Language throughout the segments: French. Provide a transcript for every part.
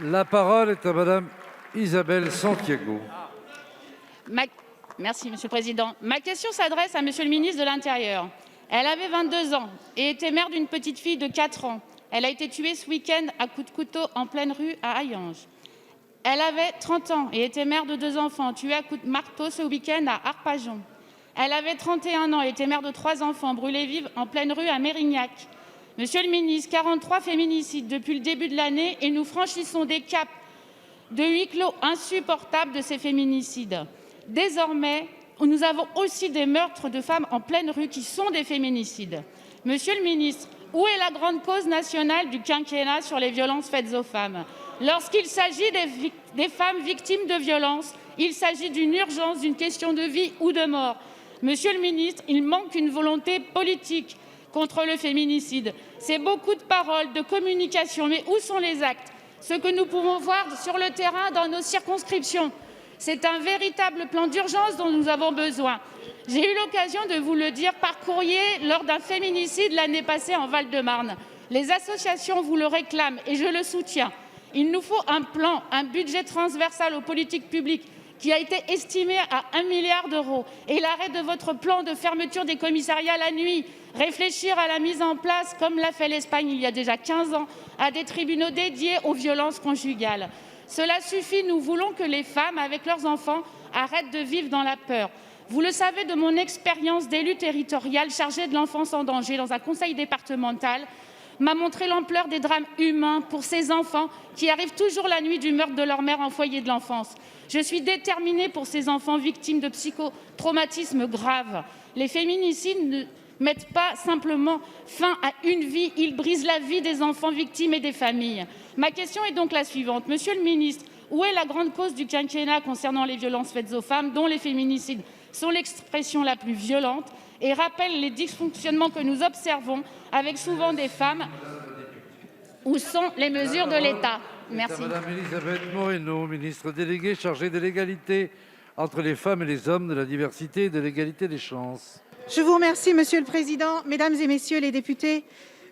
La parole est à Madame Isabelle Santiago. Merci, Monsieur le Président. Ma question s'adresse à Monsieur le ministre de l'Intérieur. Elle avait 22 ans et était mère d'une petite fille de 4 ans. Elle a été tuée ce week-end à coups de couteau en pleine rue à Hayange. Elle avait 30 ans et était mère de 2 enfants, tués à coups de marteau ce week-end à Arpajon. Elle avait 31 ans et était mère de 3 enfants, brûlés vifs en pleine rue à Mérignac. Monsieur le ministre, 43 féminicides depuis le début de l'année et nous franchissons des caps de huis clos insupportables de ces féminicides. Désormais, nous avons aussi des meurtres de femmes en pleine rue qui sont des féminicides. Monsieur le ministre, où est la grande cause nationale du quinquennat sur les violences faites aux femmes? Lorsqu'il s'agit des femmes victimes de violences, il s'agit d'une urgence, d'une question de vie ou de mort. Monsieur le ministre, il manque une volonté politique contre le féminicide. C'est beaucoup de paroles, de communication, mais où sont les actes? Ce que nous pouvons voir sur le terrain dans nos circonscriptions, c'est un véritable plan d'urgence dont nous avons besoin. J'ai eu l'occasion de vous le dire par courrier lors d'un féminicide l'année passée en Val-de-Marne. Les associations vous le réclament et je le soutiens. Il nous faut un plan, un budget transversal aux politiques publiques qui a été estimé à 1 milliard d'euros et l'arrêt de votre plan de fermeture des commissariats la nuit. Réfléchir à la mise en place, comme l'a fait l'Espagne il y a déjà 15 ans, à des tribunaux dédiés aux violences conjugales. Cela suffit, nous voulons que les femmes, avec leurs enfants, arrêtent de vivre dans la peur. Vous le savez de mon expérience d'élue territoriale chargée de l'enfance en danger dans un conseil départemental, m'a montré l'ampleur des drames humains pour ces enfants qui arrivent toujours la nuit du meurtre de leur mère en foyer de l'enfance. Je suis déterminée pour ces enfants victimes de psychotraumatismes graves. Les féminicides ne mettent pas simplement fin à une vie, ils brisent la vie des enfants victimes et des familles. Ma question est donc la suivante. Monsieur le ministre, où est la grande cause du quinquennat concernant les violences faites aux femmes, dont les féminicides sont l'expression la plus violente, et rappelle les dysfonctionnements que nous observons avec souvent des femmes? Où sont les mesures de l'État? Merci. Madame Elisabeth Moreno, ministre déléguée chargée de l'égalité entre les femmes et les hommes, de la diversité et de l'égalité des chances. Je vous remercie, Monsieur le Président, Mesdames et Messieurs les députés.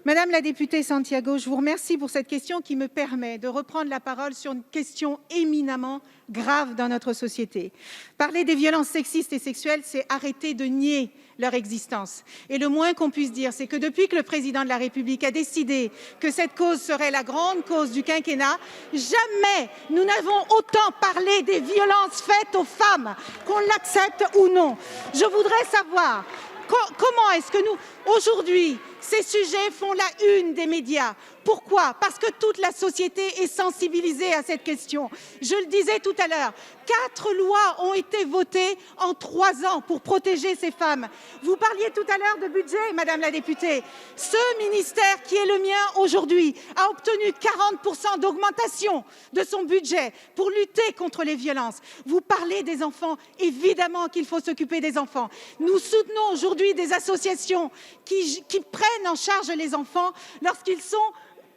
Madame la députée Santiago, je vous remercie pour cette question qui me permet de reprendre la parole sur une question éminemment grave dans notre société. Parler des violences sexistes et sexuelles, c'est arrêter de nier leur existence. Et le moins qu'on puisse dire, c'est que depuis que le président de la République a décidé que cette cause serait la grande cause du quinquennat, jamais nous n'avons autant parlé des violences faites aux femmes, qu'on l'accepte ou non. Je voudrais savoir comment est-ce que nous, aujourd'hui, ces sujets font la une des médias. Pourquoi? Parce que toute la société est sensibilisée à cette question. Je le disais tout à l'heure, 4 lois ont été votées en 3 ans pour protéger ces femmes. Vous parliez tout à l'heure de budget, Madame la députée. Ce ministère qui est le mien aujourd'hui a obtenu 40% d'augmentation de son budget pour lutter contre les violences. Vous parlez des enfants, évidemment qu'il faut s'occuper des enfants. Nous soutenons aujourd'hui des associations qui prennent en charge les enfants lorsqu'ils sont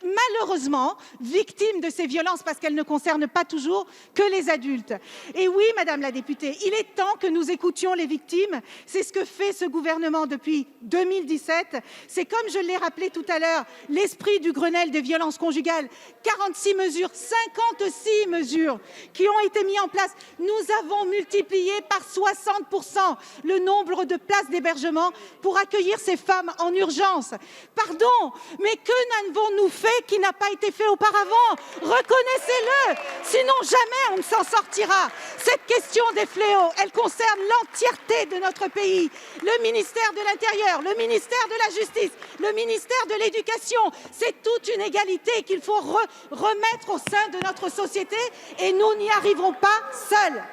malheureusement victimes de ces violences parce qu'elles ne concernent pas toujours que les adultes. Et oui, Madame la députée, il est temps que nous écoutions les victimes. C'est ce que fait ce gouvernement depuis 2017. C'est comme je l'ai rappelé tout à l'heure, l'esprit du Grenelle des violences conjugales. 46 mesures, 56 mesures qui ont été mises en place. Nous avons multiplié par 60% le nombre de places d'hébergement pour accueillir ces femmes en urgence. Pardon, mais que n'avons-nous fait qui n'a pas été fait auparavant? Reconnaissez-le, sinon jamais on ne s'en sortira. Cette question des fléaux, elle concerne l'entièreté de notre pays. Le ministère de l'Intérieur, le ministère de la Justice, le ministère de l'Éducation, c'est toute une égalité qu'il faut remettre au sein de notre société et nous n'y arriverons pas seuls.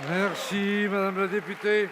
Merci, Madame la députée.